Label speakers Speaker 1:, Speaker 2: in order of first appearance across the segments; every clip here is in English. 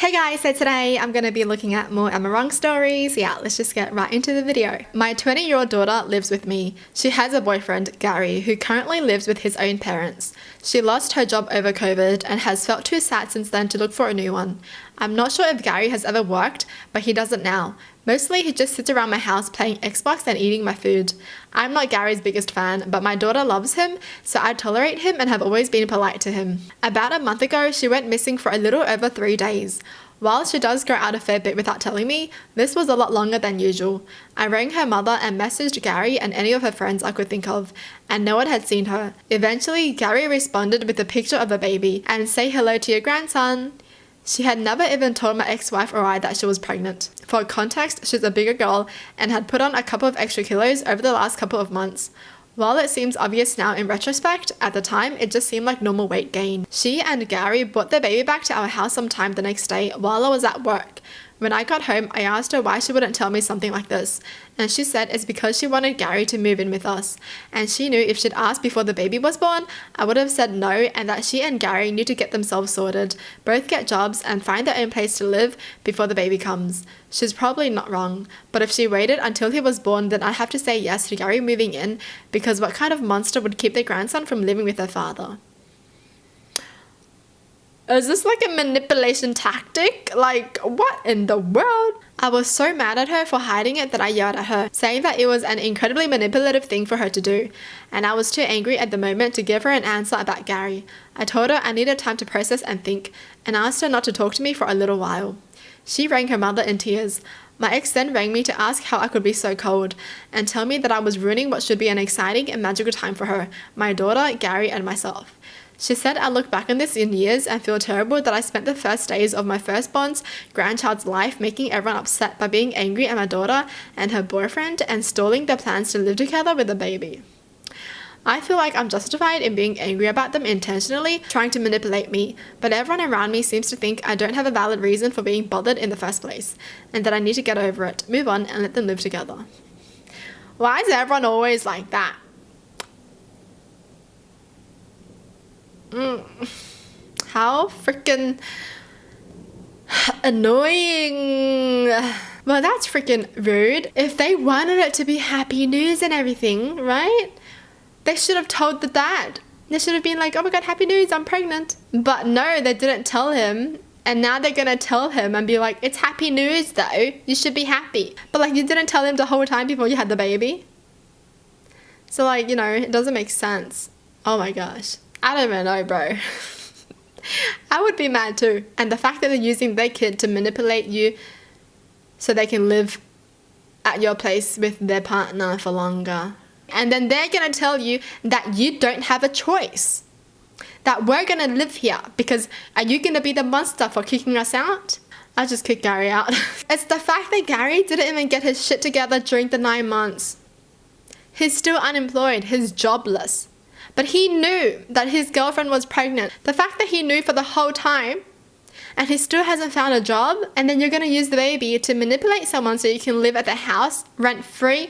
Speaker 1: Hey guys, so today I'm going to be looking at more Emma Rung stories. Yeah, let's just get right into the video. My 20-year-old daughter lives with me. She has a boyfriend, Gary, who currently lives with his own parents. She lost her job over COVID and has felt too sad since then to look for a new one. I'm not sure if Gary has ever worked, but he doesn't now. Mostly he just sits around my house playing Xbox and eating my food. I'm not Gary's biggest fan, but my daughter loves him, so I tolerate him and have always been polite to him. About a month ago, she went missing for a little over 3 days. While she does go out a fair bit without telling me, this was a lot longer than usual. I rang her mother and messaged Gary and any of her friends I could think of, and no one had seen her. Eventually, Gary responded with a picture of a baby and "Say hello to your grandson." She had never even told my ex-wife or I that she was pregnant. For context, she's a bigger girl and had put on a couple of extra kilos over the last couple of months. While it seems obvious now in retrospect, at the time it just seemed like normal weight gain. She and Gary brought their baby back to our house sometime the next day while I was at work. When I got home, I asked her why she wouldn't tell me something like this, and she said it's because she wanted Gary to move in with us, and she knew if she'd asked before the baby was born, I would have said no, and that she and Gary need to get themselves sorted, both get jobs and find their own place to live before the baby comes. She's probably not wrong, but if she waited until he was born, then I'd have to say yes to Gary moving in, because what kind of monster would keep their grandson from living with their father? Is this like a manipulation tactic? Like, what in the world? I was so mad at her for hiding it that I yelled at her, saying that it was an incredibly manipulative thing for her to do, and I was too angry at the moment to give her an answer about Gary. I told her I needed time to process and think, and asked her not to talk to me for a little while. She rang her mother in tears. My ex then rang me to ask how I could be so cold, and tell me that I was ruining what should be an exciting and magical time for her, my daughter, Gary, and myself. She said I look back on this in years and feel terrible that I spent the first days of my firstborn's grandchild's life making everyone upset by being angry at my daughter and her boyfriend and stalling their plans to live together with a baby. I feel like I'm justified in being angry about them intentionally trying to manipulate me, but everyone around me seems to think I don't have a valid reason for being bothered in the first place, and that I need to get over it, move on, and let them live together. Why is everyone always like that? How freaking annoying. Well, that's freaking rude. If they wanted it to be happy news and everything, right? They should have told the dad. They should have been like, oh my god, happy news, I'm pregnant. But no, they didn't tell him. And now they're gonna tell him and be like, it's happy news though, you should be happy. But like, you didn't tell him the whole time before you had the baby. So like, you know, it doesn't make sense. Oh my gosh. I don't even know, bro. I would be mad too. And the fact that they're using their kid to manipulate you so they can live at your place with their partner for longer. And then they're gonna tell you that you don't have a choice. That we're gonna live here because are you gonna be the monster for kicking us out? I'll just kick Gary out. It's the fact that Gary didn't even get his shit together during the 9 months. He's still unemployed, he's jobless. But he knew that his girlfriend was pregnant. The fact that he knew for the whole time and he still hasn't found a job, and then you're going to use the baby to manipulate someone so you can live at the house rent-free?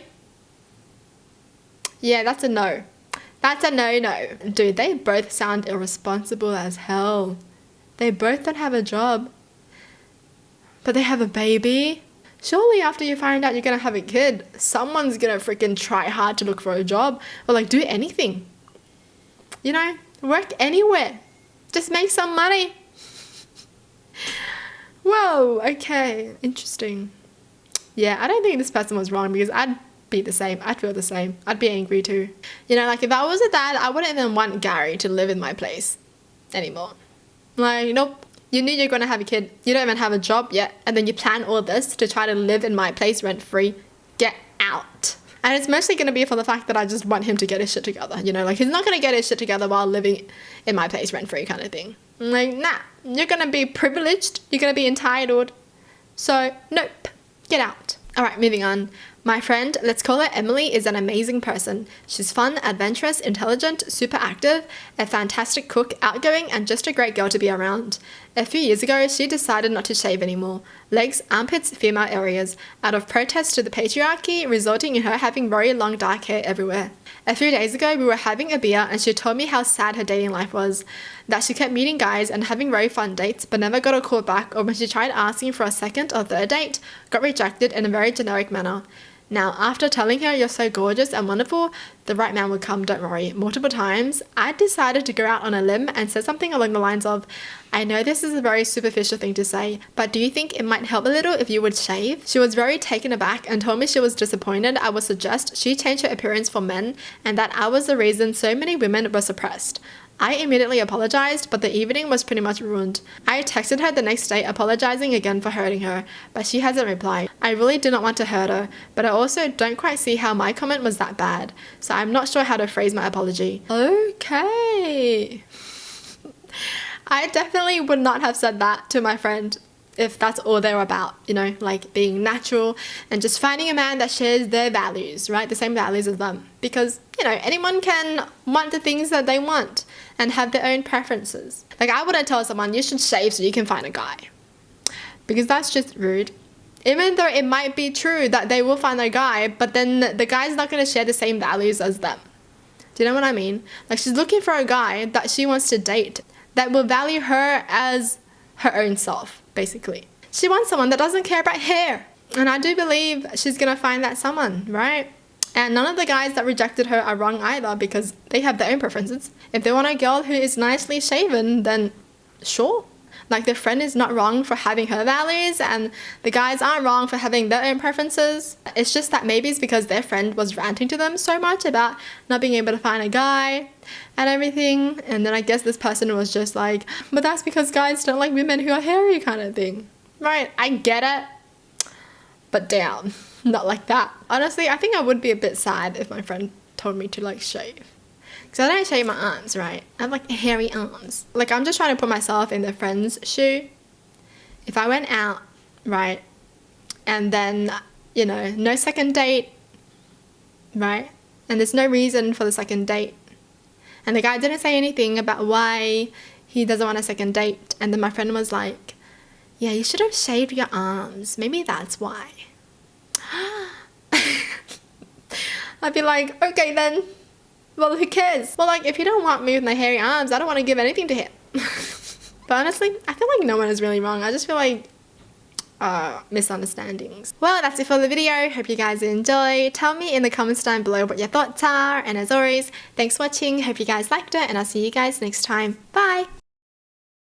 Speaker 1: Yeah, that's a no. That's a no-no. Dude, they both sound irresponsible as hell. They both don't have a job, but they have a baby. Surely after you find out you're going to have a kid, someone's going to freaking try hard to look for a job or like do anything. You know, work anywhere. Just make some money. Whoa, okay, interesting. Yeah, I don't think this person was wrong because I'd be the same. I'd feel the same. I'd be angry too. You know, like if I was a dad, I wouldn't even want Gary to live in my place anymore. Like, nope. You knew you're going to have a kid. You don't even have a job yet. And then you plan all this to try to live in my place rent-free. Get out. And it's mostly going to be for the fact that I just want him to get his shit together. You know, like he's not going to get his shit together while living in my place rent-free kind of thing. Like, nah, you're going to be privileged. You're going to be entitled. So, nope, get out. All right, moving on. My friend, let's call her Emily, is an amazing person. She's fun, adventurous, intelligent, super active, a fantastic cook, outgoing, and just a great girl to be around. A few years ago, she decided not to shave anymore. Legs, armpits, female areas, out of protest to the patriarchy, resulting in her having very long dark hair everywhere. A few days ago, we were having a beer and she told me how sad her dating life was. That she kept meeting guys and having very fun dates, but never got a call back, or when she tried asking for a second or third date, got rejected in a very generic manner. Now, after telling her you're so gorgeous and wonderful, the right man will come, don't worry, multiple times, I decided to go out on a limb and say something along the lines of, I know this is a very superficial thing to say, but do you think it might help a little if you would shave? She was very taken aback and told me she was disappointed I would suggest she change her appearance for men and that I was the reason so many women were suppressed. I immediately apologized, but the evening was pretty much ruined. I texted her the next day apologizing again for hurting her, but she hasn't replied. I really did not want to hurt her, but I also don't quite see how my comment was that bad, so I'm not sure how to phrase my apology. Okay. I definitely would not have said that to my friend if that's all they're about, you know, like being natural and just finding a man that shares their values, right? The same values as them. Because, you know, anyone can want the things that they want and have their own preferences. Like, I wouldn't tell someone you should shave so you can find a guy, because that's just rude. Even though it might be true that they will find a guy, but then the guy's not going to share the same values as them. Do you know what I mean? Like, she's looking for a guy that she wants to date that will value her as her own self, basically. She wants someone that doesn't care about hair. And I do believe she's going to find that someone, right? And none of the guys that rejected her are wrong either, because they have their own preferences. If they want a girl who is nicely shaven, then sure. Like, their friend is not wrong for having her values, and the guys aren't wrong for having their own preferences. It's just that maybe it's because their friend was ranting to them so much about not being able to find a guy and everything, and then I guess this person was just like, but that's because guys don't like women who are hairy, kind of thing. Right, I get it, but damn, not like that. Honestly, I think I would be a bit sad if my friend told me to, like, shave. Because I don't shave my arms, right? I have, like, hairy arms. Like, I'm just trying to put myself in their friend's shoe. If I went out, right, and then, you know, no second date, right? And there's no reason for the second date. And the guy didn't say anything about why he doesn't want a second date. And then my friend was like, yeah, you should have shaved your arms. Maybe that's why. I'd be like, okay then. Well, who cares? Well, like, if you don't want me with my hairy arms, I don't want to give anything to him. But honestly, I feel like no one is really wrong. I just feel like misunderstandings. Well, that's it for the video. Hope you guys enjoy. Tell me in the comments down below what your thoughts are. And as always, thanks for watching. Hope you guys liked it, and I'll see you guys next time. Bye!